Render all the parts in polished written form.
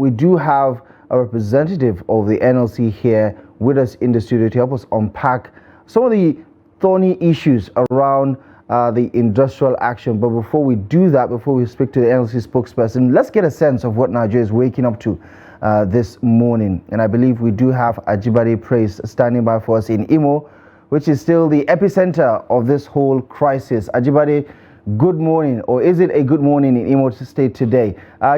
we do have a representative of the NLC here with us in the studio to help us unpack some of the thorny issues around the industrial action. But before we do that, before we speak to the NLC spokesperson, let's get a sense of what Nigeria is waking up to this morning. And I believe we do have Ajibade Praise standing by for us in Imo, which is still the epicenter of this whole crisis. Ajibade, good morning, or is it a good morning in Imo State today?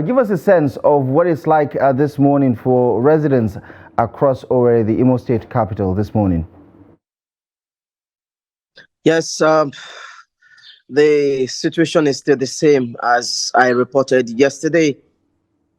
Give us a sense of what it's like this morning for residents across Owerri, the Imo State capital, this morning. Yes, the situation is still the same as I reported yesterday.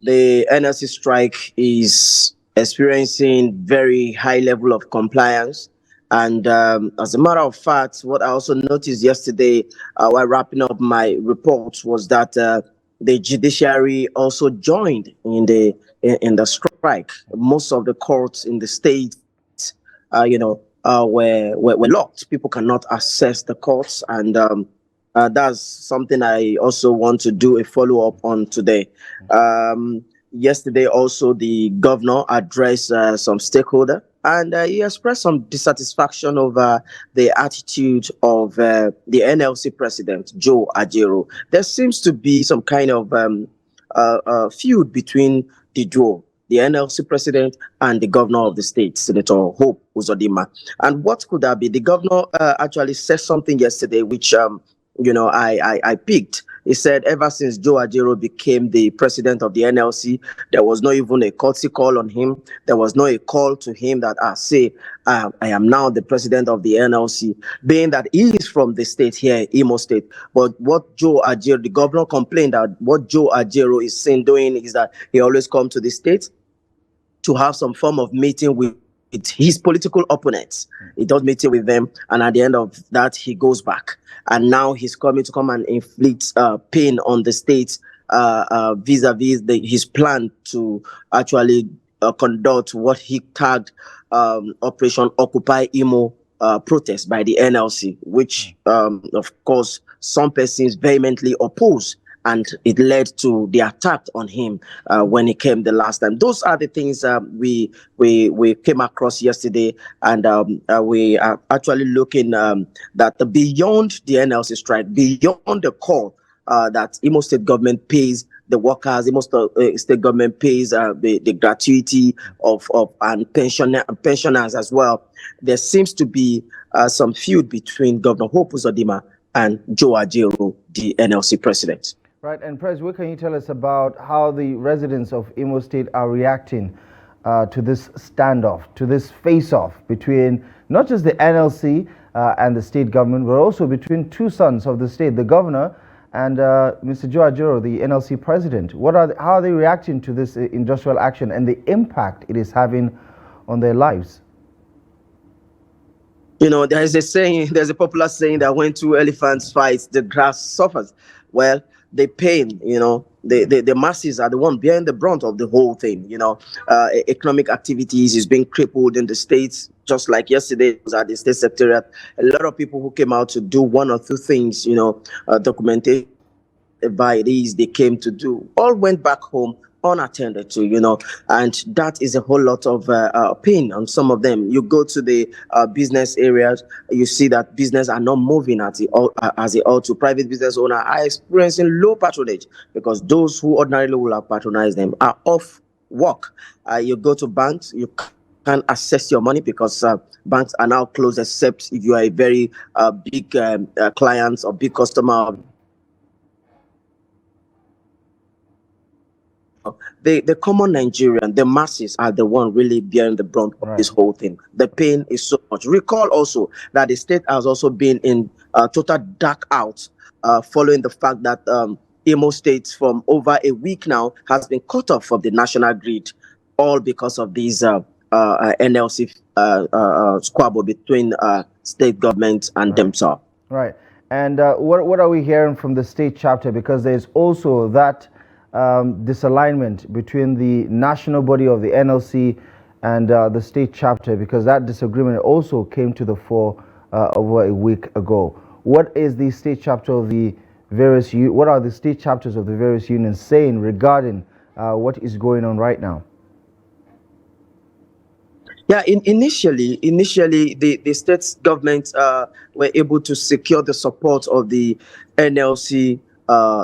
The NLC strike is experiencing very high level of compliance. And as a matter of fact, what I also noticed yesterday while wrapping up my report was that the judiciary also joined in the strike. Most of the courts in the state, were locked. People cannot access the courts, and that's something I also want to do a follow-up on today. Yesterday, also, the governor addressed some stakeholders, and he expressed some dissatisfaction over the attitude of the NLC president, Joe Ajaero. There seems to be some kind of feud between the duo, the NLC president and the governor of the state, Senator Hope Uzodinma. And what could that be? The governor actually said something yesterday, which I picked. He said ever since Joe Ajaero became the president of the NLC, there was not even a courtesy call on him. There was no a call to him that I am now the president of the NLC, being that he is from the state here, Imo State. But what Joe Ajaero, the governor, complained that what Joe Ajaero is doing is that he always comes to the state to have some form of meeting with his political opponents. He does meeting with them, and at the end of that, he goes back. And now he's coming to come and inflict pain on the state vis-a-vis his plan to actually conduct what he tagged Operation Occupy Imo protest by the NLC, which, of course, some persons vehemently oppose. And it led to the attack on him when he came the last time. Those are the things we came across yesterday, and we are actually looking that beyond the NLC strike, beyond the call that Imo State government pays the workers, Imo State government pays the gratuity of and pensioners as well. There seems to be some feud between Governor Hope Uzodinma and Joe Ajaero, the NLC president. Right, and Prez, what can you tell us about how the residents of Imo State are reacting to this standoff, to this face-off between not just the NLC and the state government, but also between two sons of the state, the governor and Mr. Joe Ajaero, the NLC president? How are they reacting to this industrial action and the impact it is having on their lives? There's a popular saying that when two elephants fight, the grass suffers. Well, the pain, the masses are the one bearing the brunt of the whole thing. Economic activities is being crippled in the states. Just like yesterday was at the state secretariat, a lot of people who came out to do one or two things, documentation by these they came to do, all went back home unattended to, and that is a whole lot of pain on some of them. You go to the business areas, you see that business are not moving as they ought to. Private business owners are experiencing low patronage because those who ordinarily will have patronized them are off work. You go to banks, you can't access your money because banks are now closed except if you are a very big client or big customer. The common Nigerian, the masses are the one really bearing the brunt of this whole thing. The pain is so much. Recall also that the state has also been in total dark out following the fact that Imo State from over a week now has been cut off from the national grid, all because of these NLC squabble between state government and themselves. Right. And what are we hearing from the state chapter? Because there's also that disalignment between the national body of the NLC and the state chapter, because that disagreement also came to the fore over a week ago. What is the state chapter of the various what are the state chapters of the various unions saying regarding what is going on right now? Yeah, initially, the state government were able to secure the support of the NLC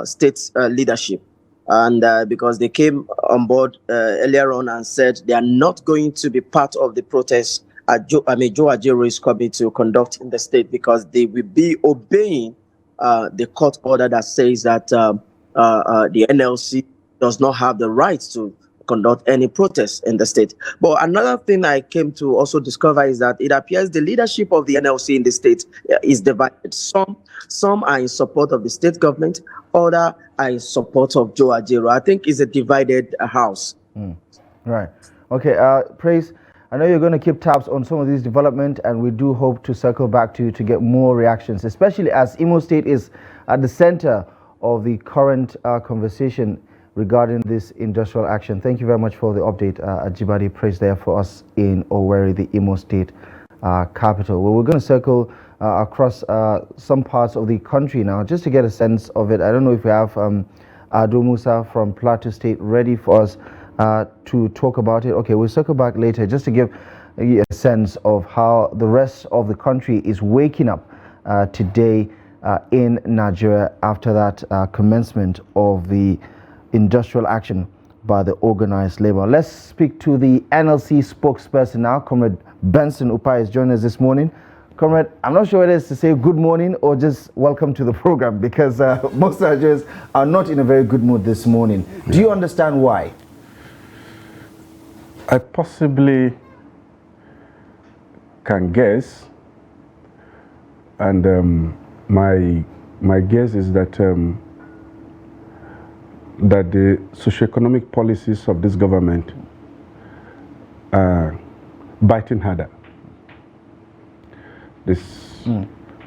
state leadership, and because they came on board earlier on and said they are not going to be part of the protest Joe Ajero is coming to conduct in the state, because they will be obeying the court order that says that the NLC does not have the right to conduct any protests in the state. But another thing I came to also discover is that it appears the leadership of the NLC in the state is divided. Some are in support of the state government, others are in support of Joe Ajero. I think it's a divided house. Right. Okay, Praise, I know you're going to keep tabs on some of these developments, and we do hope to circle back to you to get more reactions, especially as Imo State is at the center of the current conversation regarding this industrial action. Thank you very much for the update, Ajibade Praise, there for us in Owerri, the Imo State capital. Well, we're going to circle across some parts of the country now, just to get a sense of it. I don't know if we have Ado Musa from Plateau State ready for us to talk about it. Okay, we'll circle back later just to give a sense of how the rest of the country is waking up today in Nigeria after that commencement of the industrial action by the Organised Labour. Let's speak to the NLC spokesperson now. Comrade Benson Upah is joining us this morning. Comrade, I'm not sure whether it's to say good morning or just welcome to the program, because most Nigerians are not in a very good mood this morning. Do you understand why? I possibly can guess, and my guess is that that the socioeconomic policies of this government are biting harder. This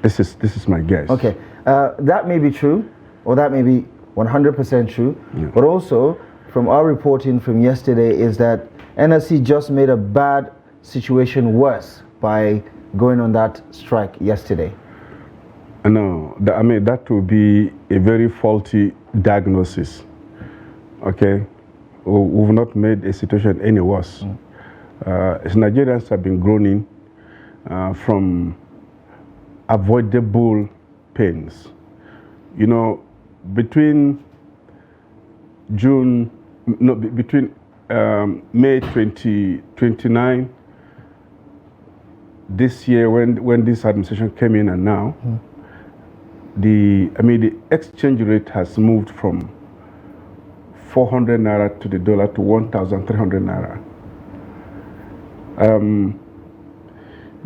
is my guess. Okay, that may be true, or that may be 100% true, but also from our reporting from yesterday is that NLC just made a bad situation worse by going on that strike yesterday. No, I mean, that would be a very faulty diagnosis. Okay, we've not made a situation any worse. As Nigerians have been groaning from avoidable pains. You know, between May 2029 this year, when this administration came in, and now the exchange rate has moved from 400 naira to the dollar to 1,300 naira.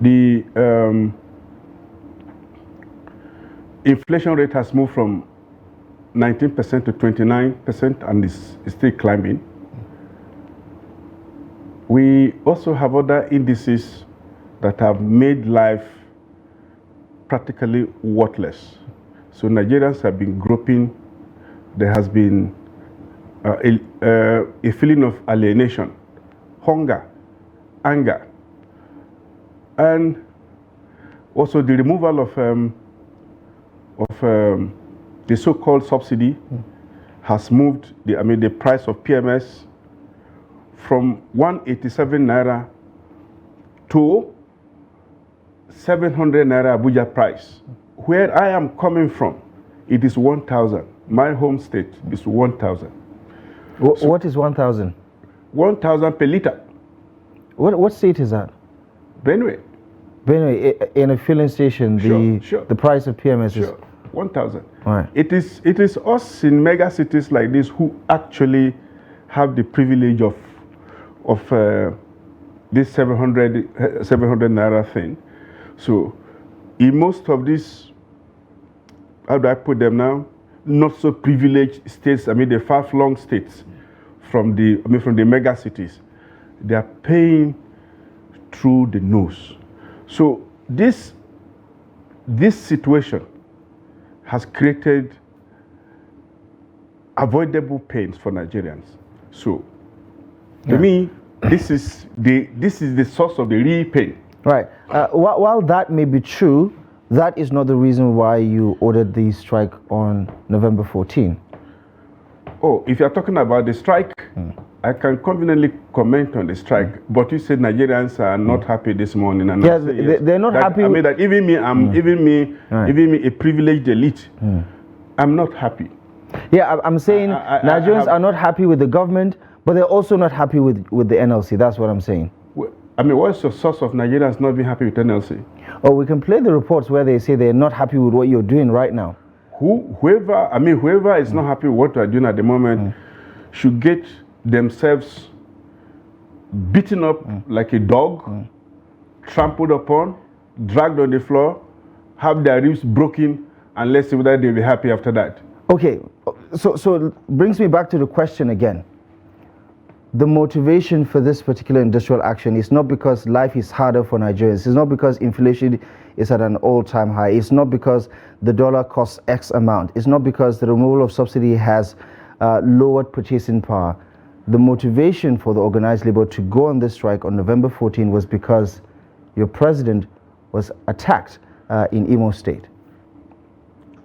The inflation rate has moved from 19% to 29% and is still climbing. We also have other indices that have made life practically worthless. So Nigerians have been groping. There has been a feeling of alienation, hunger, anger, and also the removal of the so-called subsidy has moved the price of PMS from 187 naira to 700 naira Abuja price. Where I am coming from, it is 1,000. My home state is 1,000. So what is 1,000? 1,000 per liter. What state is that? Benue. Benue, in a filling station, the price of PMS is 1,000. Right. It is us in mega cities like this who actually have the privilege of this 700 naira thing. So in most of these, how do I put them now, not so privileged states, the far-flung states from the mega cities, they are paying through the nose. So this situation has created avoidable pains for Nigerians. So to me, this is the source of the real pain. Right. While that may be true, that is not the reason why you ordered the strike on November 14. Oh, if you're talking about the strike, I can conveniently comment on the strike. But you said Nigerians are not happy this morning, and yes, they're not happy. I mean that even me, even me, a privileged elite, I'm not happy. Yeah, I'm saying Nigerians are not happy with the government, but they're also not happy with the NLC. That's what I'm saying. I mean, what's your source of Nigerians not being happy with NLC? Oh, we can play the reports where they say they're not happy with what you're doing right now. Whoever is not happy with what we're doing at the moment should get themselves beaten up like a dog, trampled upon, dragged on the floor, have their ribs broken, and let's see whether they'll be happy after that. Okay, so brings me back to the question again. The motivation for this particular industrial action is not because life is harder for Nigerians. It's not because inflation is at an all-time high. It's not because the dollar costs X amount. It's not because the removal of subsidy has lowered purchasing power. The motivation for the organized labor to go on this strike on November 14 was because your president was attacked in Imo State.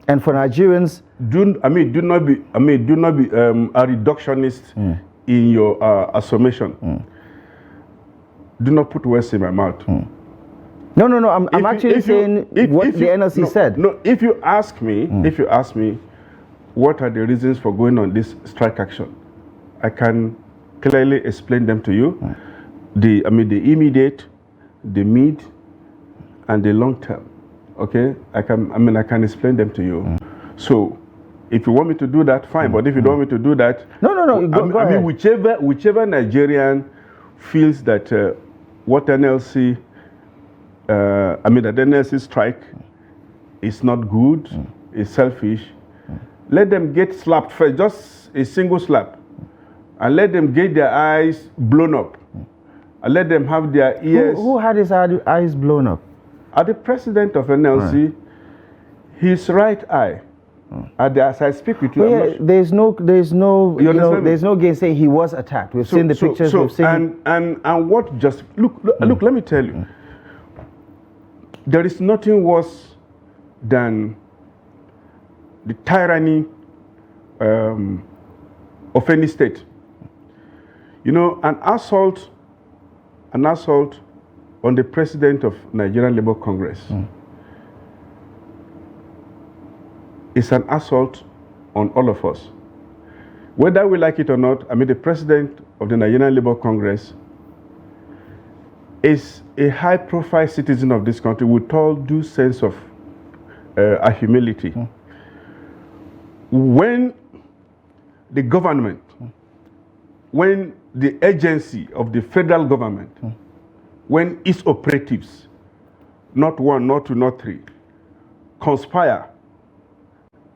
And for Nigerians, do not be a reductionist in your assumption. Do not put words in my mouth. No. I'm actually saying what the NLC said. No, if you ask me, what are the reasons for going on this strike action, I can clearly explain them to you. The immediate, the mid, and the long term. Okay, I can explain them to you. So, if you want me to do that, fine. But if you don't want me to do that, no. Go ahead. Whichever Nigerian feels that what NLC, that NLC strike is not good, is selfish. Let them get slapped first, just a single slap, and let them get their eyes blown up, and let them have their ears. Who had his eyes blown up? The president of NLC, his right eye. As I speak with you, there's no gainsaying he was attacked. We've seen the pictures. We've seen and what just look. Let me tell you, there is nothing worse than the tyranny of any state. You know, an assault on the president of Nigerian Labour Congress. It's an assault on all of us. Whether we like it or not, the president of the Nigerian Labour Congress is a high-profile citizen of this country with all due sense of humility. When the government, when the agency of the federal government, when its operatives, not one, not two, not three, conspire,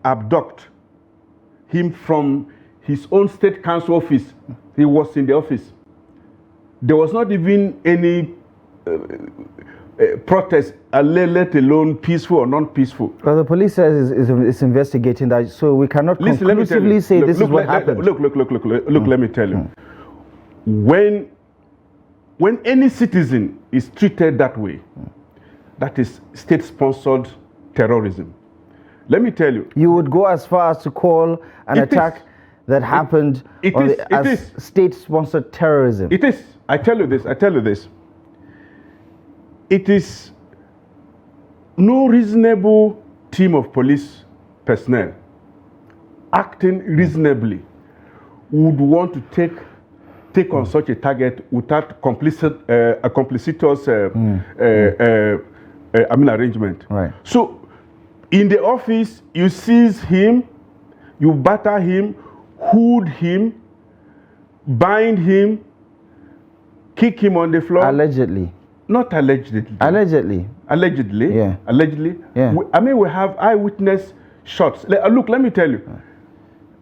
abduct him from his own state council office. He was in the office. There was not even any protest, let alone peaceful or non-peaceful. Well, the police says it's investigating that, so we cannot conclusively say this is what happened. Look, let me tell you. When any citizen is treated that way, that is state-sponsored terrorism. Let me tell you. You would go as far as to call an attack that happened as state-sponsored terrorism. It is. I tell you this. It is no reasonable team of police personnel acting reasonably would want to take on such a target without a complicitous arrangement. Right. So, in the office, you seize him, you batter him, hood him, bind him, kick him on the floor. Allegedly. Not allegedly. Allegedly. Allegedly. Yeah. Allegedly. Yeah. We have eyewitness shots. Look, let me tell you.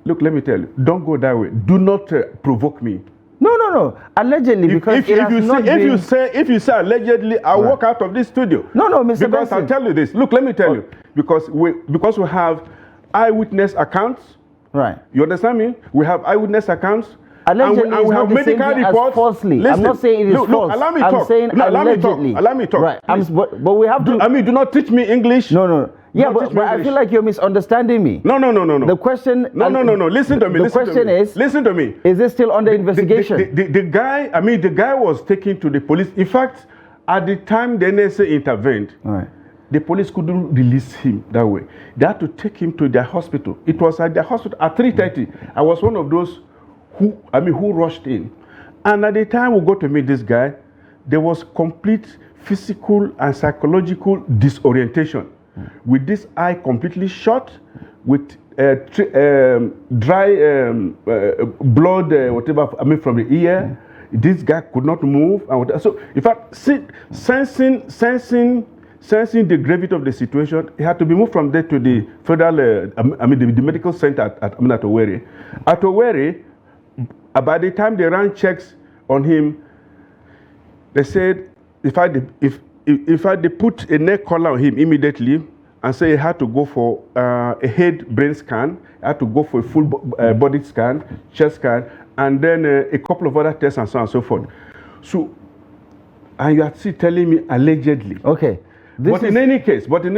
Don't go that way. Do not provoke me. No. Allegedly, because if you say allegedly, I'll walk out of this studio. No, Mr. Because Benson. I'll tell you this. Look, let me tell you. Because we have eyewitness accounts. Right. You understand me? We have eyewitness accounts. Allegedly, and we have medical reports. Falsely. Listen, I'm not saying it is false. Allow me talk. I'm saying allegedly. Allow me talk. Right. But we have to. Do not teach me English. No. Yeah, but I feel like you're misunderstanding me. No. The question... No. Listen to me. The question is... Listen to me. Is it still under investigation? The guy was taken to the police. In fact, at the time the NSA intervened, the police couldn't release him that way. They had to take him to their hospital. It was at their hospital at 3:30. I was one of those who rushed in. And at the time we got to meet this guy, there was complete physical and psychological disorientation. With this eye completely shut, with dry blood, from the ear. This guy could not move. So, in fact, sensing the gravity of the situation, he had to be moved from there to the federal, the medical center at Owerri. At Owerri, by the time they ran checks on him, they said if they put a neck collar on him immediately and say he had to go for a head brain scan, he had to go for a full body scan, chest scan, and then a couple of other tests and so on and so forth. So, and you are still telling me allegedly. Okay. In any case, and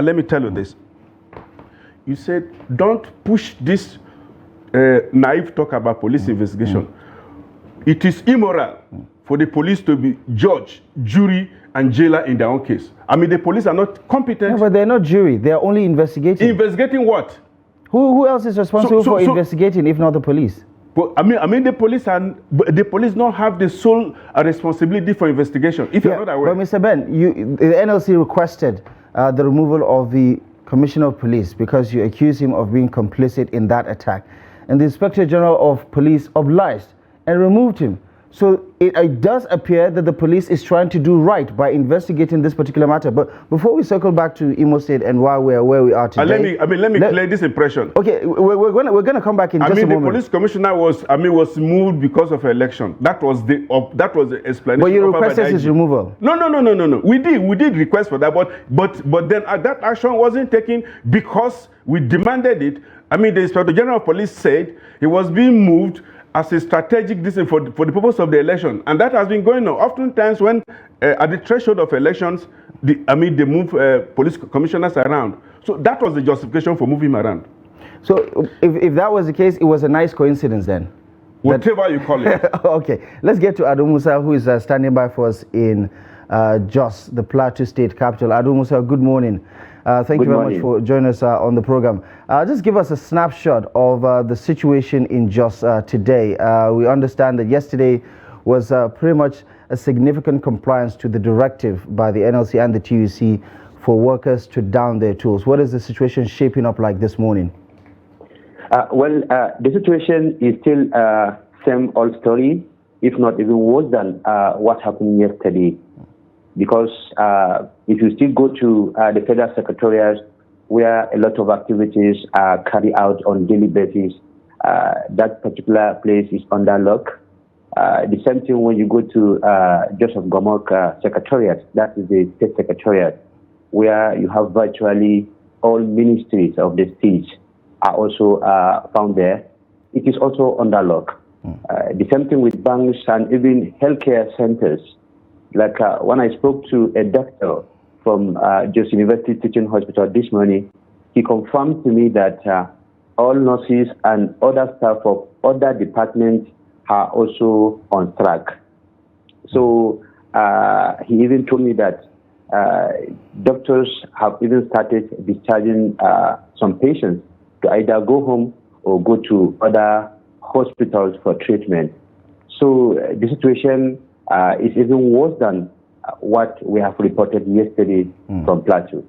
let me tell you this. You said, don't push this naive talk about police investigation. It is immoral for the police to be judge, jury, and jailer in their own case. I mean, the police are not competent. No, but they're not jury. They are only investigating. Investigating what? Who else is responsible for investigating if not the police? But I mean, the police don't have the sole responsibility for investigation. If you're not aware. But Mr. Ben, the NLC requested the removal of the Commissioner of Police because you accuse him of being complicit in that attack, and the Inspector General of Police obliged and removed him. So it does appear that the police is trying to do right by investigating this particular matter. But before we circle back to Imo State and why we're where we are today, let me clear this impression. Okay, we're going to come back in just a moment. The police commissioner was moved because of election. That was the explanation. But you requested his removal. No. We did request for that, but then that action wasn't taken because we demanded it. I mean, the Inspector General of Police said he was being moved as a strategic decision for the purpose of the election, and that has been going on. Oftentimes, when at the threshold of elections, they move police commissioners around. So that was the justification for moving him around. So if that was the case, it was a nice coincidence then. Whatever you call it. Okay, let's get to Ado Musa, who is standing by for us in Jos, the Plateau State capital. Ado Musa, good morning. Thank you very much for joining us on the program. Just give us a snapshot of the situation in Jos today. We understand that yesterday was pretty much a significant compliance to the directive by the NLC and the TUC for workers to down their tools. What is the situation shaping up like this morning? The situation is still same old story, if not even worse than what happened yesterday. Because if you still go to the Federal Secretariat, where a lot of activities are carried out on daily basis, that particular place is under lock. The same thing when you go to Joseph Gomok Secretariat, that is the State Secretariat, where you have virtually all ministries of the state are also found there. It is also under lock. The same thing with banks and even healthcare centers. Like when I spoke to a doctor from Jos University Teaching Hospital this morning, he confirmed to me that all nurses and other staff of other departments are also on track. So he even told me that doctors have even started discharging some patients to either go home or go to other hospitals for treatment. So the situation is even worse than what we have reported yesterday from Plateau.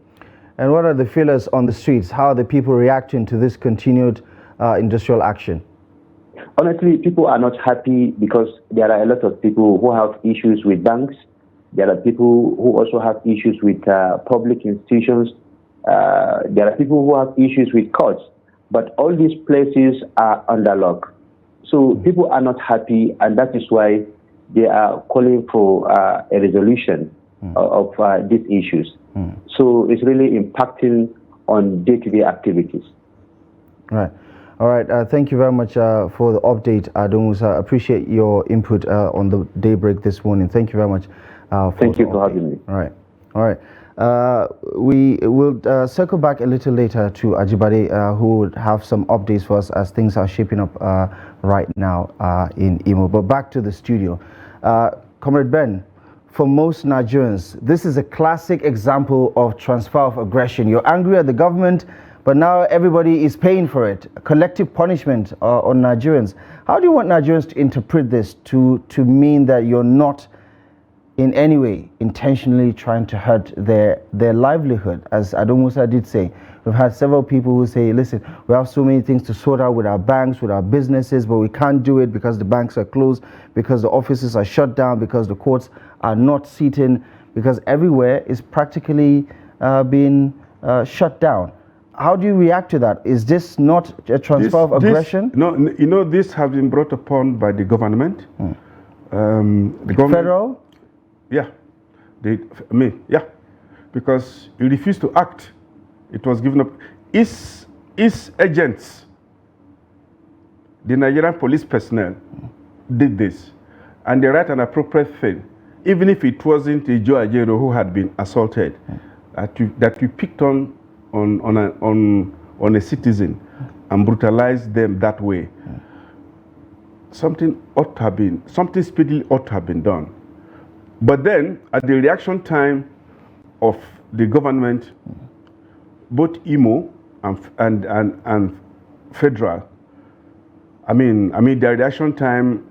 And what are the feelers on the streets? How are the people reacting to this continued industrial action? Honestly, people are not happy because there are a lot of people who have issues with banks. There are people who also have issues with public institutions. There are people who have issues with courts. But all these places are under lock. So people are not happy, and that is why they are calling for a resolution of these issues. So it's really impacting on day-to-day activities. Right. All right. Thank you very much for the update, Ado Musa. I appreciate your input on the Daybreak this morning. Thank you very much. Thank you for having me. All right. All right. We will circle back a little later to Ajibade, who would have some updates for us as things are shaping up right now in Imo. But back to the studio. Comrade Ben, for most Nigerians, this is a classic example of transfer of aggression. You're angry at the government, but now everybody is paying for it. A collective punishment on Nigerians. How do you want Nigerians to interpret this to mean that you're not in any way intentionally trying to hurt their livelihood? As Ado Musa did say, we've had several people who say, listen, we have so many things to sort out with our banks, with our businesses, but we can't do it because the banks are closed, because the offices are shut down, because the courts are not sitting, because everywhere is practically being shut down. How do you react to that? Is this not a transfer of aggression? No, you know, this has been brought upon by the government. The government, federal? Yeah, because he refused to act. It was given up. His agents, the Nigerian police personnel, did this, and they write an appropriate thing, even if it wasn't a Joe Ajero who had been assaulted, that you picked on a citizen and brutalized them that way. Something speedily ought to have been done. But then, at the reaction time of the government, both Imo and federal, I mean, their reaction time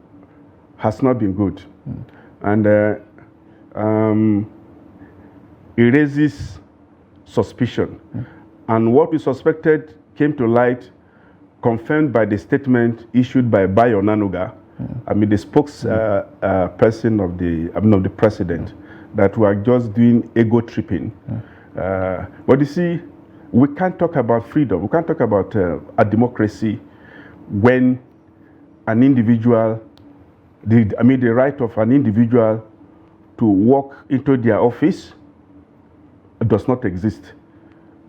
has not been good, and it raises suspicion. And what we suspected came to light, confirmed by the statement issued by Bayo Nanuga, the spokesperson of the president, that we are just doing ego tripping. But you see, we can't talk about freedom. We can't talk about a democracy when an individual, the right of an individual to walk into their office does not exist.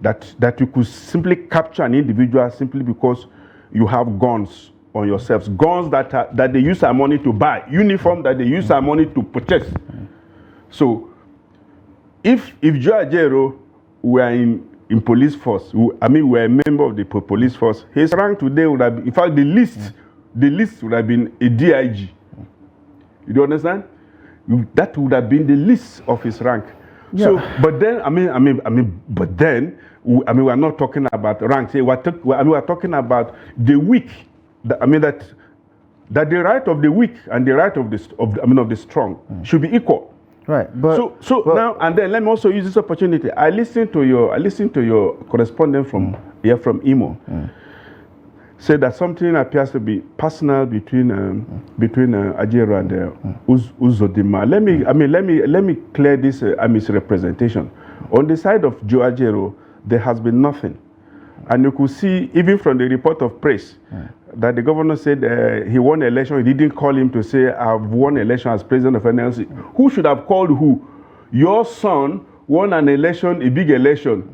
That you could simply capture an individual simply because you have guns on yourselves, guns that they use our money to buy, uniform that they use our money to purchase. So, if Joe Ajero were in police force, we're a member of the police force, his rank today would have been, in fact, the list would have been a DIG. You do understand? That would have been the list of his rank. Yeah. So, but then, we're not talking about ranks. We're talking about the weak. That the right of the weak and the right of the strong should be equal. Right. But now and then, let me also use this opportunity. I listened to your correspondent from Imo. Say that something appears to be personal between Ajero and Uzodinma. Let me clear this misrepresentation. On the side of Joe Ajero, there has been nothing, and you could see even from the report of press that the governor said he won the election. He didn't call him to say, "I've won election as president of NLC." Who should have called who? Your son won an election, a big election.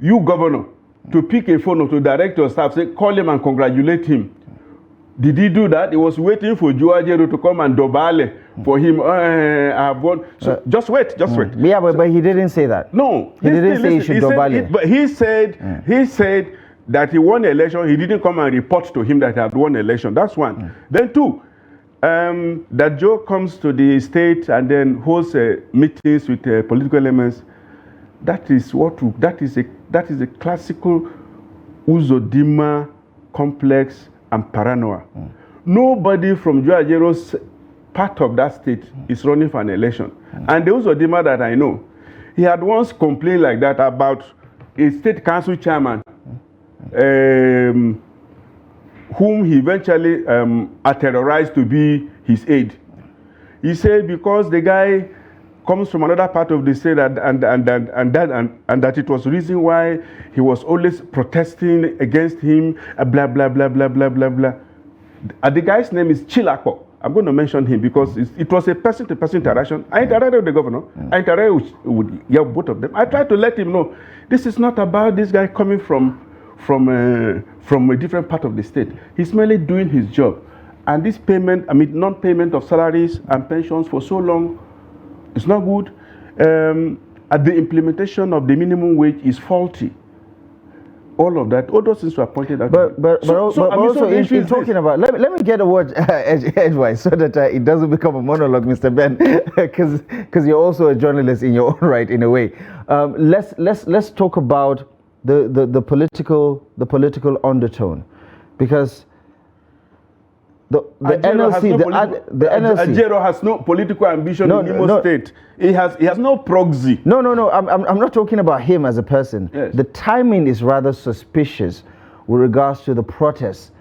You, governor, to pick a phone or to direct your staff, say, call him and congratulate him. Did he do that? He was waiting for Joe Ajero to come and dobale for him. I've won. So just wait. Yeah, but he didn't say that. No, he didn't say he should dobale. But he said that he won the election. He didn't come and report to him that he had won the election. That's one. Then two, that Joe comes to the state and then holds meetings with political elements. That is a classical Uzodinma complex and paranoia. Nobody from Joe Ajero's part of that state is running for an election. And the Uzodinma that I know, he had once complained like that about a state council chairman whom he eventually terrorized to be his aide. He said because the guy comes from another part of the state and that it was the reason why he was always protesting against him, blah, blah, blah, blah, blah, blah, blah. The guy's name is Chilako. I'm going to mention him because it was a person-to-person interaction. I interacted with the governor. I interacted with both of them. I tried to let him know, this is not about this guy coming from a different part of the state. He's merely doing his job. And this payment, non-payment of salaries and pensions for so long, it's not good. the implementation of the minimum wage is faulty. All of that, all those things were pointed out. But also in talking about, let me get a word edgewise so that it doesn't become a monologue, Mr. Ben, because you're also a journalist in your own right, in a way. Let's talk about the political undertone, because the NLC, Ajero has no political ambition in Imo State. He has no proxy. No. I'm not talking about him as a person. Yes. The timing is rather suspicious with regards to the protests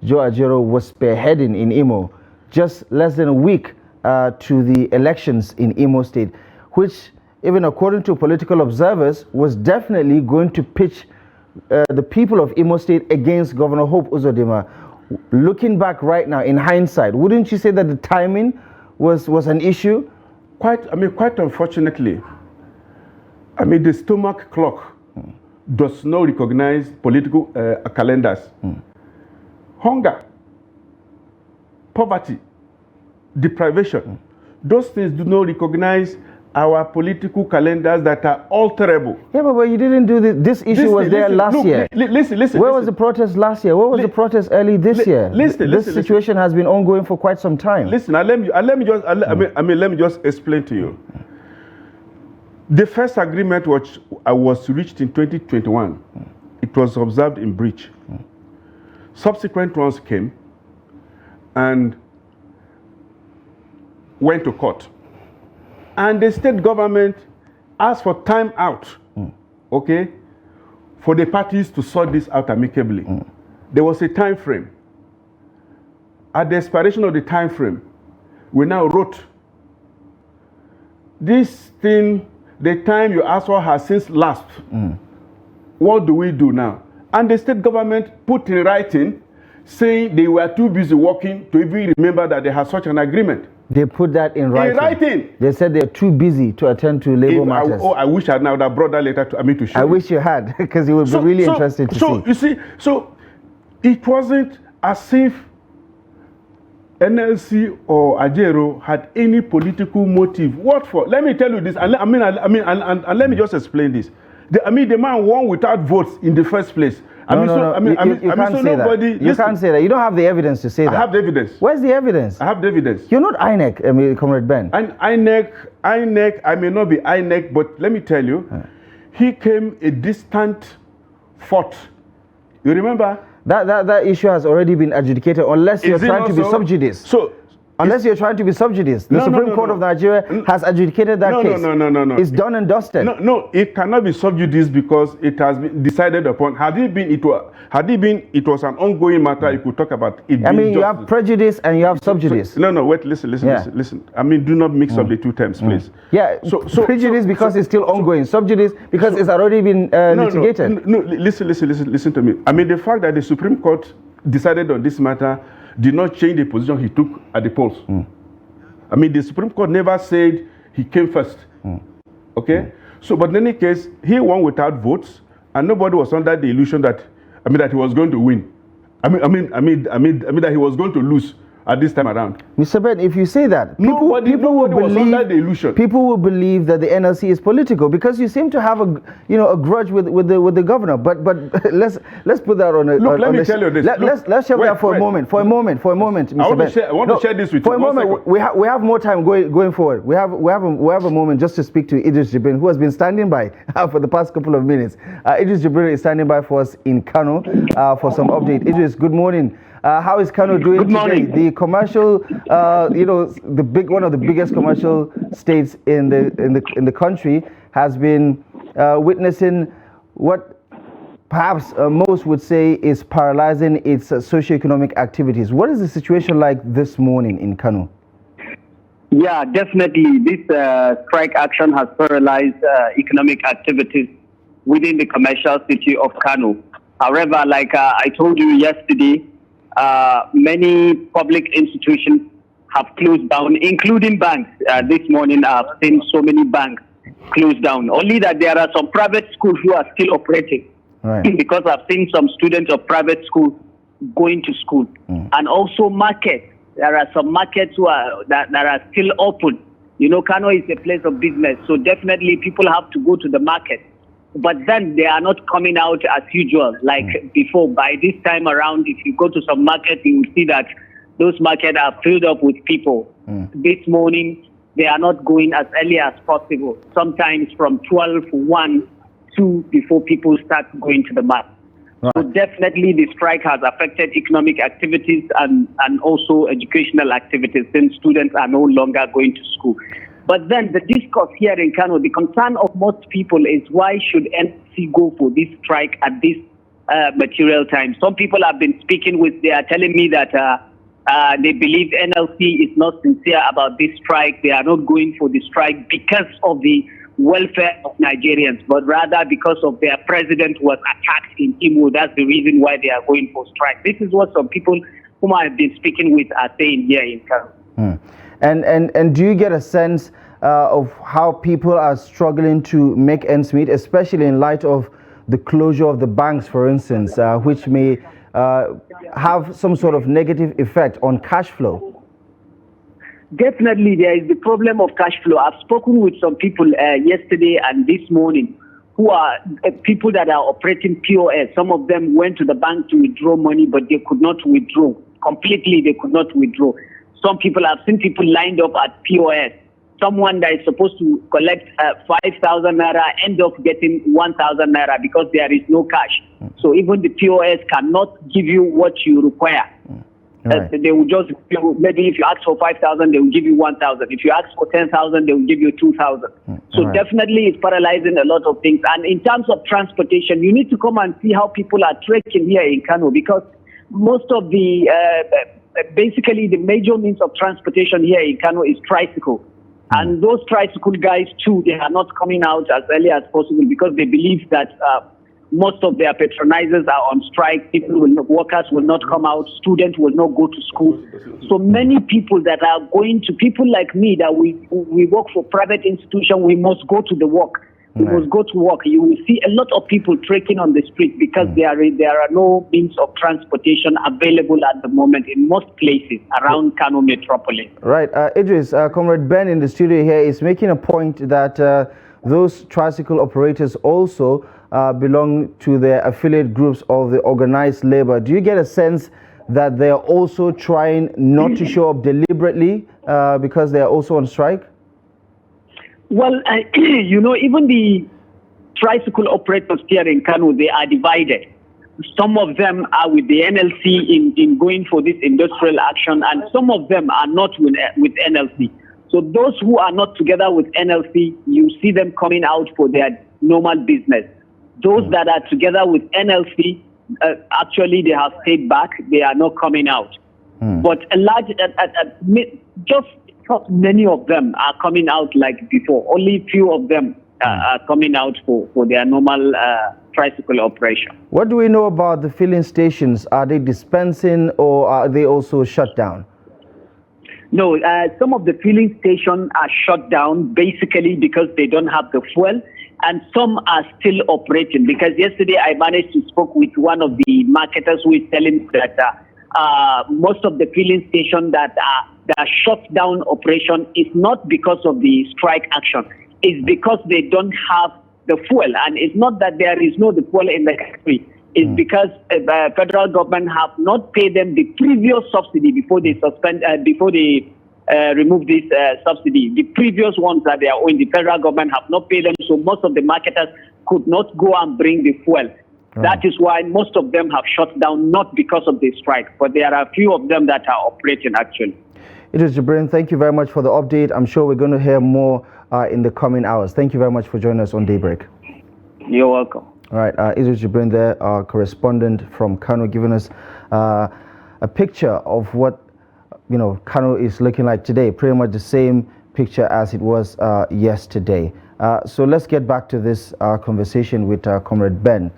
Joe Ajero was spearheading in Imo, just less than a week to the elections in Imo State, which, even according to political observers, was definitely going to pitch the people of Imo State against Governor Hope Uzodinma. Looking back right now, in hindsight, wouldn't you say that the timing was an issue? Quite unfortunately. The stomach clock does not recognize political calendars. Hunger, poverty, deprivation, those things do not recognize our political calendars that are alterable. Yeah, but you didn't do this. This issue was there last year. Listen. Where was the protest last year? Where was the protest early this year? This situation has been ongoing for quite some time. Listen, let me just explain to you. The first agreement which was reached in 2021, it was observed in breach. Subsequent ones came and went to court. And the state government asked for time out, okay, for the parties to sort this out amicably. There was a time frame. At the expiration of the time frame, we now wrote, this thing, the time you asked for has since lapsed. What do we do now? And the state government put in writing, saying they were too busy working to even remember that they had such an agreement. They put that in writing. In writing. They said they're too busy to attend to labor matters. I wish I now brought that letter to show. I wish you had, because it would be really interesting to see. You see, so it wasn't as if NLC or Ajero had any political motive. What for? Let me tell you this, and let me just explain this. The man won without votes in the first place. You can't say that. You can't say that. You don't have the evidence to say that. I have the evidence. Where's the evidence? I have the evidence. You're not INEC, Comrade Ben. And INEC, I may not be INEC, but let me tell you, he came a distant fourth. You remember? That issue has already been adjudicated, unless you're trying to be sub judice. Unless you're trying to be sub judice. The Supreme Court of Nigeria has adjudicated that case. No. It's done and dusted. No, it cannot be sub judice because it has been decided upon. Had it been, it was an ongoing matter, you could talk about it. You have prejudice and you have sub judice. No, wait, listen. Do not mix up the two terms, please. Yeah, prejudice because it's still ongoing. Sub judice because it's already been litigated. No, listen to me. The fact that the Supreme Court decided on this matter did not change the position he took at the polls. The Supreme Court never said he came first. Okay? So, but in any case, he won without votes, and nobody was under the illusion that he was going to win. That he was going to lose at this time around. Mr. Ben, if you say that, people will believe that the NLC is political, because you seem to have a grudge with the governor. But let's put that on a. Look, let me tell you this. Let's share that for a moment, Mr. Ben. I want to share this with you. For a moment, we have more time going forward. We have a moment just to speak to Idris Jibrin, who has been standing by for the past couple of minutes. Idris Jibrin is standing by for us in Kano for some update. Idris, good morning. How is Kano doing today? The commercial, one of the biggest commercial states in the country has been witnessing what perhaps most would say is paralyzing its socioeconomic activities. What is the situation like this morning in Kano? Yeah, definitely. This strike action has paralyzed economic activities within the commercial city of Kano. However, like I told you yesterday, many public institutions have closed down, including banks. This morning I've seen so many banks closed down. Only that there are some private schools who are still operating. Right. Because I've seen some students of private schools going to school. And also markets. There are some markets that are still open, You know, Kano is a place of business, so definitely people have to go to the market. But then they are not coming out as usual, like before. By this time around, if you go to some market, you will see that those markets are filled up with people. This morning, they are not going as early as possible. Sometimes from 12, 1, 2 before people start going to the market. Right. So definitely the strike has affected economic activities and also educational activities, since students are no longer going to school. But then the discourse here in Kano, the concern of most people is, why should NLC go for this strike at this material time? Some people have been speaking with, they are telling me that they believe NLC is not sincere about this strike. They are not going for the strike because of the welfare of Nigerians, but rather because of their president was attacked in Imo. That's the reason why they are going for strike. This is what some people whom I have been speaking with are saying here in Kano. And do you get a sense of how people are struggling to make ends meet, especially in light of the closure of the banks, for instance, which may have some sort of negative effect on cash flow? Definitely, there is the problem of cash flow. I've spoken with some people yesterday and this morning who are people that are operating POS. Some of them went to the bank to withdraw money, but they could not withdraw. Completely, they could not withdraw. Some people, I've seen people lined up at POS. Someone that is supposed to collect 5,000 naira end up getting 1,000 naira because there is no cash. So even the POS cannot give you what you require. Right. They will just, maybe if you ask for 5,000, they will give you 1,000. If you ask for 10,000, they will give you 2,000. So definitely it's paralyzing a lot of things. And in terms of transportation, you need to come and see how people are trekking here in Kano, because most of the, basically the major means of transportation here in Kano is tricycle. And those tricycle guys too, they are not coming out as early as possible because they believe that most of their patronizers are on strike. Workers will not come out. Students will not go to school. So many people that are going to, people like me that we work for private institutions, we must go to the work. We must go to work. You will see a lot of people trekking on the street because there are no means of transportation available at the moment in most places around Kano metropolis. Right. Idris, Comrade Ben in the studio here is making a point that those tricycle operators also belong to the affiliate groups of the Organised Labour. Do you get a sense that they are also trying not to show up deliberately because they are also on strike? Well, you know, even the tricycle operators here in Kano, they are divided. Some of them are with the NLC in going for this industrial action, and some of them are not with NLC. So those who are not together with NLC, you see them coming out for their normal business. Those that are together with NLC, actually they have stayed back. They are not coming out. But a large, just not many of them are coming out like before. Only few of them are coming out for their normal tricycle operation. What do we know about the filling stations? Are they dispensing or are they also shut down? No, some of the filling stations are shut down basically because they don't have the fuel, and some are still operating. Because yesterday I managed to speak with one of the marketers who is telling that most of the filling stations that are shut down operation is not because of the strike action. It's because they don't have the fuel, and it's not that there is no the fuel in the country. It's because the federal government have not paid them the previous subsidy before they remove this subsidy. The previous ones that they are owing, the federal government have not paid them, so most of the marketers could not go and bring the fuel. That is why most of them have shut down, not because of the strike, but there are a few of them that are operating actually. It is Jibrin. Thank you very much for the update. I'm sure we're going to hear more in the coming hours. Thank you very much for joining us on Daybreak. You're welcome. All right, Idris Jibrin there, our correspondent from Kano, giving us a picture of what Kano is looking like today. Pretty much the same picture as it was yesterday. So let's get back to this conversation with Comrade Ben.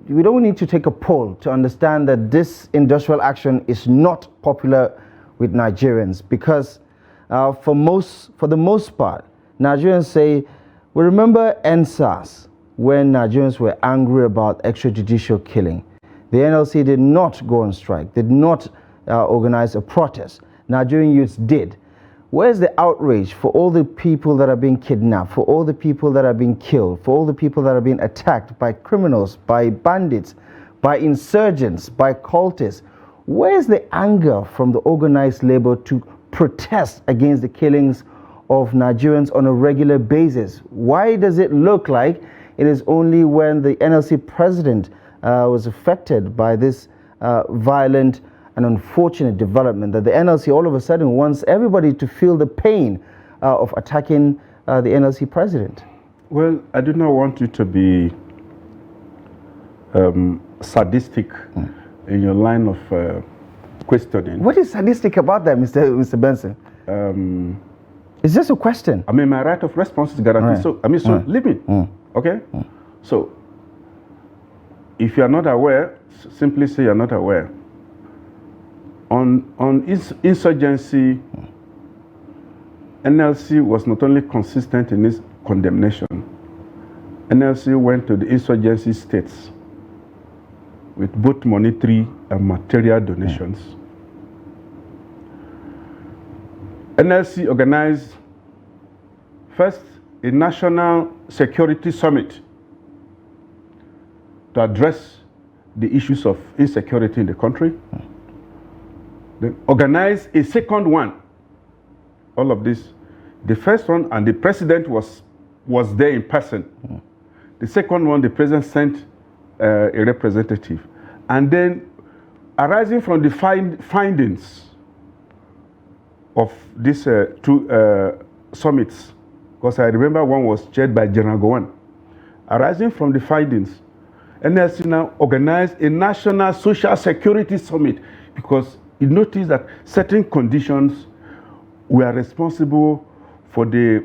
We don't need to take a poll to understand that this industrial action is not popular with Nigerians, because for the most part, Nigerians say, we remember NSAS when Nigerians were angry about extrajudicial killing. The NLC did not go on strike, did not organize a protest. Nigerian youths did. Where's the outrage for all the people that are being kidnapped, for all the people that are being killed, for all the people that are being attacked by criminals, by bandits, by insurgents, by cultists? Where's the anger from the organized labor to protest against the killings of Nigerians on a regular basis? Why does it look like it is only when the NLC president was affected by this violent and unfortunate development that the NLC all of a sudden wants everybody to feel the pain of attacking the NLC president? Well, I do not want you to be sadistic in your line of questioning. What is sadistic about that, Mr. Benson? It's just a question. I mean, my right of response is guaranteed. Right. So, I mean, so leave me. Okay? So, if you are not aware, simply say you're not aware. On insurgency, NLC was not only consistent in its condemnation. NLC went to the insurgency states with both monetary and material donations. NLC organized first a national security summit to address the issues of insecurity in the country. Then organized a second one. All of this. The first one, and the president was there in person. The second one, the president sent a representative. And then, arising from the findings of these two summits, because I remember one was chaired by General Gowon. Arising from the findings, NLC now organized a national social security summit because it noticed that certain conditions were responsible for the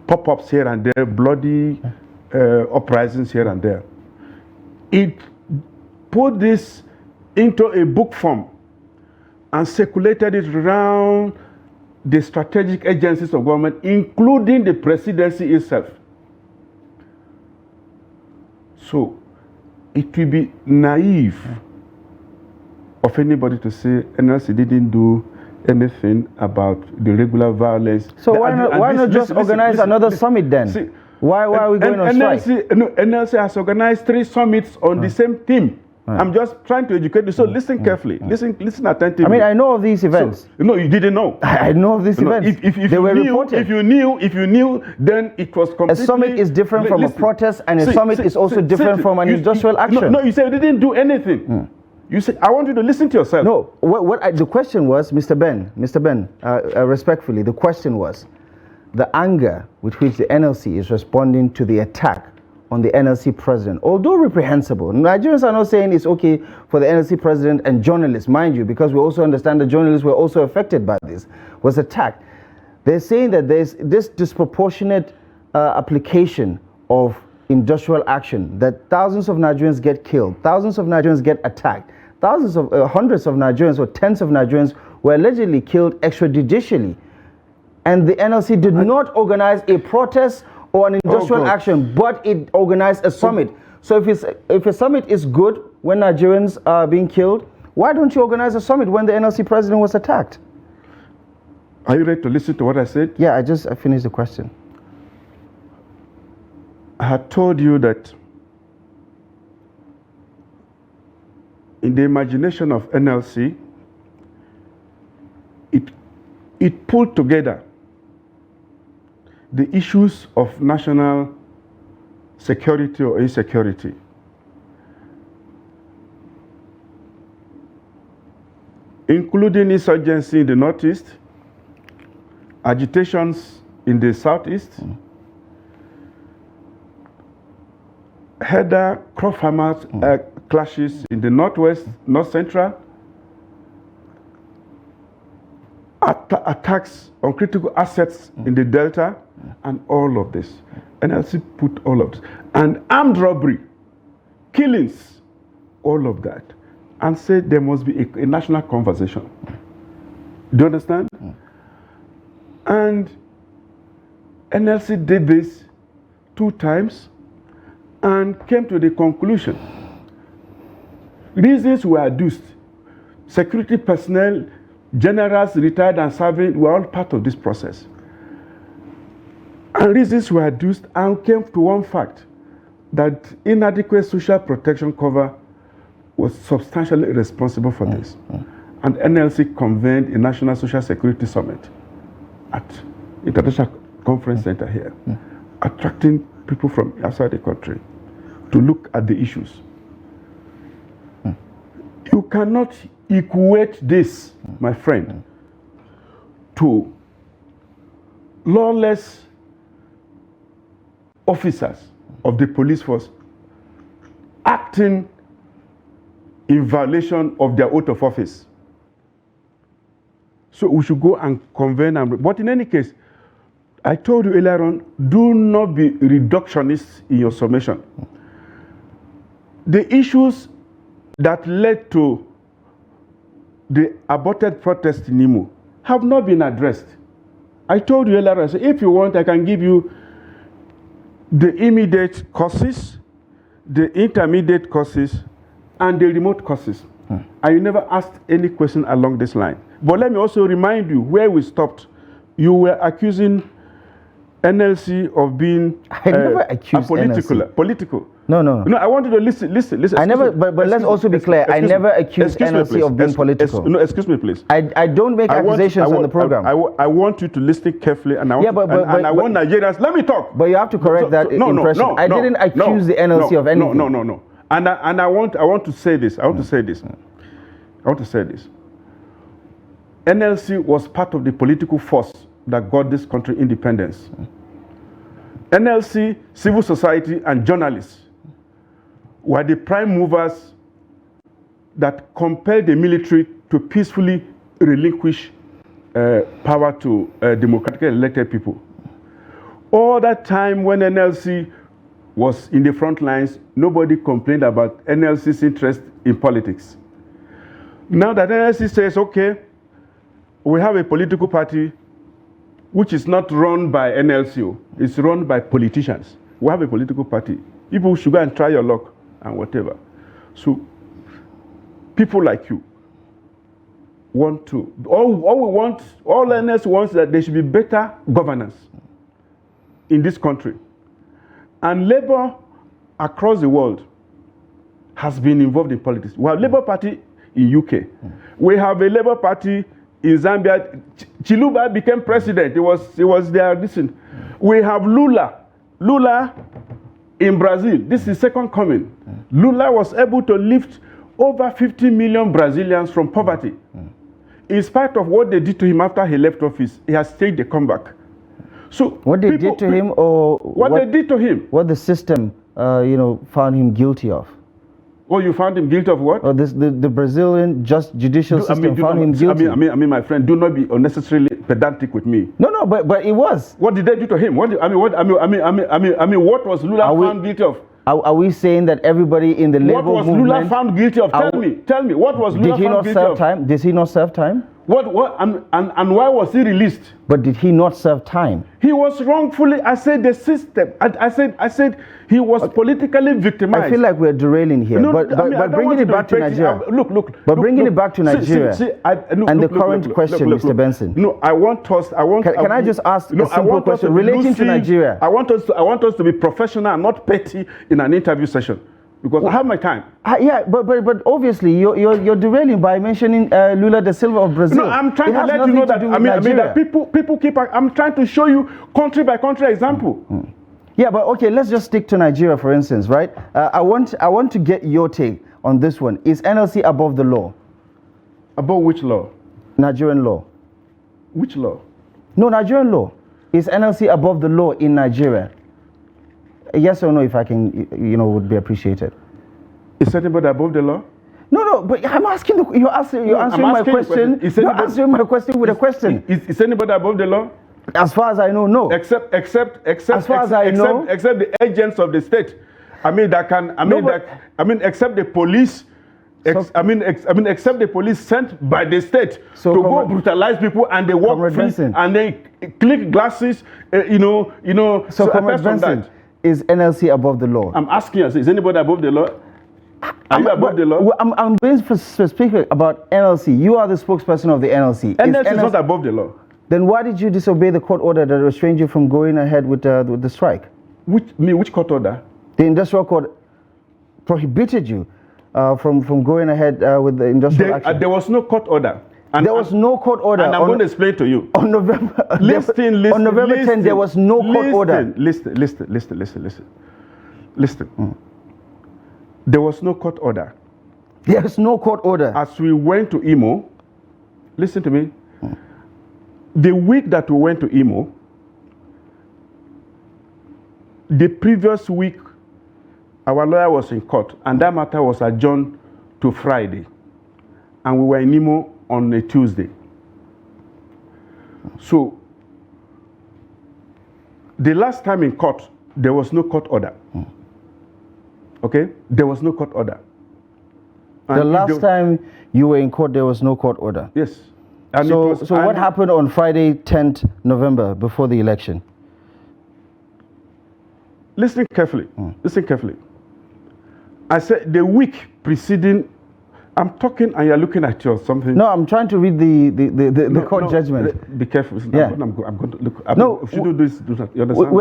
pop-ups here and there, bloody uprisings here and there. It put this into a book form and circulated it around the strategic agencies of government, including the presidency itself. So it will be naive of anybody to say NLC didn't do anything about the regular violence. So why not just organize another summit then? See, why are we going on strike? NLC has organized 3 summits on the same theme. I'm just trying to educate you. So listen carefully. Listen attentively. I mean, I know of these events. So, no, you didn't know. I know of these events. If they were reported. If you knew, then it was completely. A summit is different from a protest, and a summit is also different from an industrial action. No, you said you didn't do anything. You said, I want you to listen to yourself. No, the question was, Mr. Ben, respectfully, the question was the anger with which the NLC is responding to the attack on the NLC president, although reprehensible. Nigerians are not saying it's okay for the NLC president and journalists, mind you, because we also understand that journalists were also affected by this, was attacked. They're saying that there's this disproportionate application of industrial action, that thousands of Nigerians get killed, thousands of Nigerians get attacked, hundreds of Nigerians or tens of Nigerians were allegedly killed extrajudicially. And the NLC did not organize a protest or an industrial action, but it organized a summit. So if a summit is good when Nigerians are being killed, why don't you organize a summit when the NLC president was attacked? Are you ready to listen to what I said? Yeah, I finished the question. I had told you that in the imagination of NLC, it pulled together the issues of national security or insecurity. Including insurgency in the northeast, agitations in the southeast, header crop farmers clashes in the northwest, north central, attacks on critical assets in the delta, and all of this. NLC put all of this. And armed robbery, killings, all of that. And said there must be a national conversation. Do you understand? And NLC did this 2 times and came to the conclusion. Reasons were adduced. Security personnel generals, retired and serving, were all part of this process. And reasons were adduced and came to one fact, that inadequate social protection cover was substantially responsible for this. And NLC convened a National Social Security Summit at International Conference Center here, attracting people from outside the country to look at the issues. You cannot equate this, my friend, to lawless officers of the police force acting in violation of their oath of office. So we should go and convene. But in any case, I told you earlier on, do not be reductionist in your summation. The issues that led to the aborted protest in Imo have not been addressed. I told you earlier, I said, if you want, I can give you the immediate causes, the intermediate causes, and the remote causes. And you never asked any question along this line. But let me also remind you where we stopped. You were accusing NLC of being I never accused NLC. Political. No. No, I want you to listen. I never, but let's also be clear. I never accused NLC of being political. No, excuse me, please. I don't make accusations on the program. I want you to listen carefully, and I want Nigerians. Let me talk. But you have to correct that impression. I didn't accuse the NLC of anything. No. And I want to say this. I want to say this. NLC was part of the political force that got this country independence. NLC, civil society, and journalists were the prime movers that compelled the military to peacefully relinquish power to democratically elected people. All that time when NLC was in the front lines, nobody complained about NLC's interest in politics. Now that NLC says, okay, we have a political party which is not run by NLC, it's run by politicians. We have a political party. People should go and try your luck and whatever. So people like you want to, all NLC wants that there should be better governance in this country. And Labour across the world has been involved in politics. We have Labour Party in UK. We have a Labour Party in Zambia. Chiluba became president. It was their listen. We have Lula in Brazil. This is second coming. Lula was able to lift over 50 million Brazilians from poverty. In spite of what they did to him after he left office, he has staged a comeback. So what they did to him, or what they did to him? What the system, found him guilty of? Oh, you found him guilty of what? Or the Brazilian judicial system found him guilty. I mean, my friend, do not be unnecessarily pedantic with me. No, but it was. What did they do to him? What was Lula found guilty of? Are we saying that everybody in the labor movement? What was Lula found guilty of? Tell me, what was Lula found guilty of? Did he not serve time? And why was he released? But did he not serve time? He was wrongfully, I said the system, I said he was politically victimized. I feel like we're derailing here, but bringing it back to Nigeria. Bringing it back to Nigeria and the current question, Mr. Benson. No, Can I just ask a simple question relating to Nigeria? I want us to be professional and not petty in an interview session. Because I have my time. But obviously you're derailing by mentioning Lula da Silva of Brazil. No, I'm trying to let you know that that people keep. I'm trying to show you country by country example. Yeah, but okay, let's just stick to Nigeria, for instance, right? I want to get your take on this one. Is NLC above the law? Above which law? Nigerian law. Which law? No, Nigerian law. Is NLC above the law in Nigeria? Yes or no, if I can, would be appreciated. Is anybody above the law? No, but I'm asking, you're answering my question. You're answering my question with a question. Is anybody above the law? As far as I know, no. Except as far as I know, except the agents of the state. Except the police. Except the police sent by the state to go brutalize people, and they walk free and they click glasses. So, Comrade Benson, is NLC above the law? I'm asking you, is anybody above the law? Are you above the law? I'm being specific about NLC. You are the spokesperson of the NLC. NLC is not above the law. Then why did you disobey the court order that restrained you from going ahead with the strike? Which court order? The industrial court prohibited you from going ahead with the industrial action. There was no court order. And there was no court order. And I'm going to explain to you. On November, on November 10th, there was no court order. Listen. There was no court order. There is no court order. As we went to Imo, listen to me. The week that we went to Imo, the previous week, our lawyer was in court, and that matter was adjourned to Friday. And we were in Imo on a Tuesday. So, the last time in court, there was no court order. Okay? There was no court order. And the last time you were in court, there was no court order? Yes. And so what happened on Friday, 10th November, before the election? Listen carefully. Listen carefully. I said the week preceding, I'm talking and you're looking at you or something. No, I'm trying to read the court judgment. Be careful. Yeah. I'm going to look. If you do this, do that. You understand?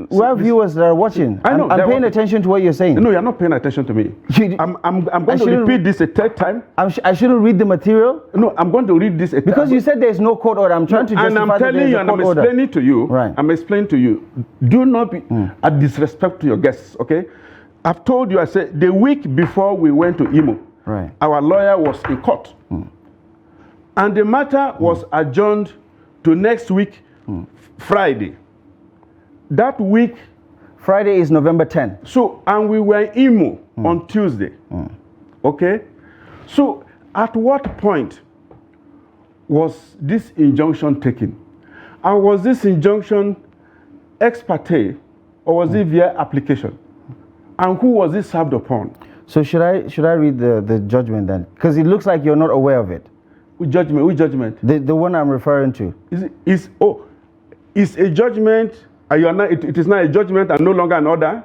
We have viewers that are watching. I know. I'm paying attention to what you're saying. No, you're not paying attention to me. I'm going to repeat this a third time. I shouldn't read the material? No, I'm going to read this a third time. Because you said there's no court order. I'm trying to justify and I'm telling you, and I'm explaining to you. Right. I'm explaining to you. Do not be a disrespect to your guests, okay? I've told you, I said, the week before we went to Imo, right, our lawyer was in court. And the matter was adjourned to next week, Friday. That week... Friday is November 10th. So, and we were in Imo on Tuesday. Okay? So, at what point was this injunction taken? And was this injunction ex parte or was it via application? And who was it served upon? So should I read the judgment then? Because it looks like you're not aware of it. Which judgment? Which judgment? The one I'm referring to. Is a judgment? It is not a judgment and no longer an order.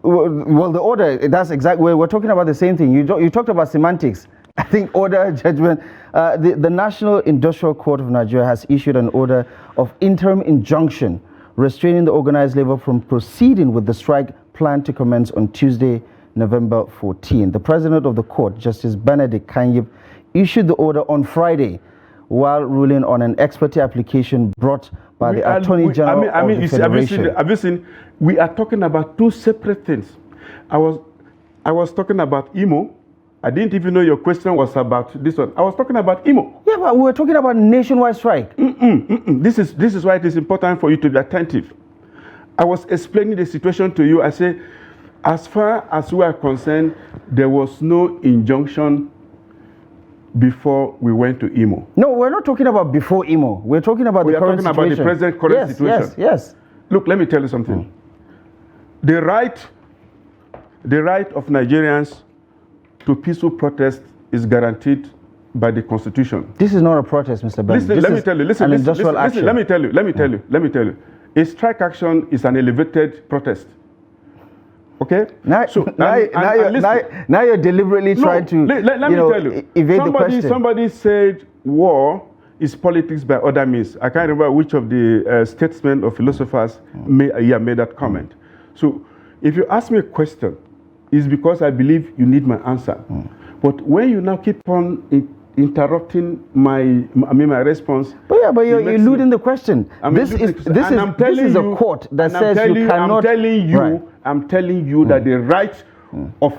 Well, the order. That's exactly. We're talking about the same thing. You talked about semantics. I think order, judgment. The National Industrial Court of Nigeria has issued an order of interim injunction restraining the organized labor from proceeding with the strike planned to commence on Tuesday, November 14. The president of the court, Justice Benedict Kanyib, issued the order on Friday while ruling on an ex parte application brought by the Attorney General of the Federation. Have you seen? We are talking about two separate things. I was talking about Imo. I didn't even know your question was about this one. I was talking about Imo. Yeah, but we were talking about nationwide strike. This is why it is important for you to be attentive. I was explaining the situation to you. I said, as far as we are concerned, there was no injunction before we went to Imo. No, we're not talking about before Imo. We're talking about the current situation. We are talking about the present current situation. Yes. Look, let me tell you something. The right of Nigerians to peaceful protest is guaranteed by the Constitution. This is not a protest, Mr. Ben. Listen, let me tell you. Listen, action. let me tell you. A strike action is an elevated protest. Okay? Now you're deliberately trying to let me tell you. Evade the question. Somebody said war is politics by other means. I can't remember which of the statesmen or philosophers made that comment. So if you ask me a question, it's because I believe you need my answer. But when you now keep on interrupting my response. But you're eluding the question. This is a court that says you cannot. I'm telling you that the right of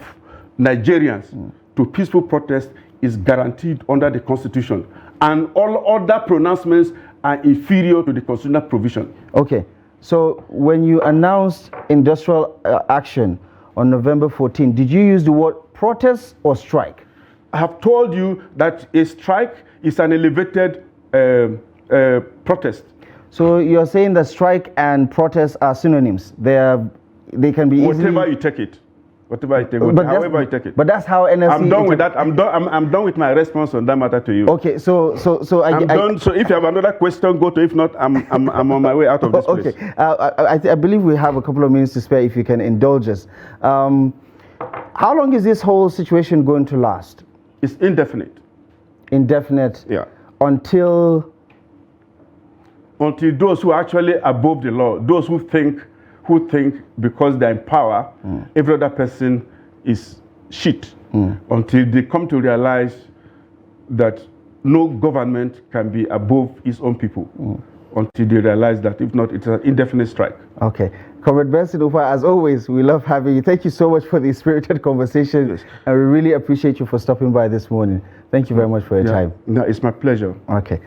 Nigerians to peaceful protest is guaranteed under the Constitution, and all other pronouncements are inferior to the constitutional provision. Okay, so when you announced industrial action on November 14, did you use the word protest or strike? I have told you that a strike is an elevated protest. So you're saying that strike and protest are synonyms. They can be easily... Whatever you take it. However you take it. But that's how NLC... I'm done with that. I'm done with my response on that matter to you. Okay, so I'm done. So if you have another question, go to. If not, I'm on my way out of this place. Okay. I believe we have a couple of minutes to spare if you can indulge us. How long is this whole situation going to last? It's indefinite. Indefinite? Yeah. Until those who are actually above the law, those who think because they're in power, every other person is shit. Until they come to realize that no government can be above its own people. Until they realize that, if not, it's an indefinite strike. Okay. Comrade Benson Upah, as always, we love having you. Thank you so much for the spirited conversation. Yes. And we really appreciate you for stopping by this morning. Thank you very much for your time. No, it's my pleasure. Okay.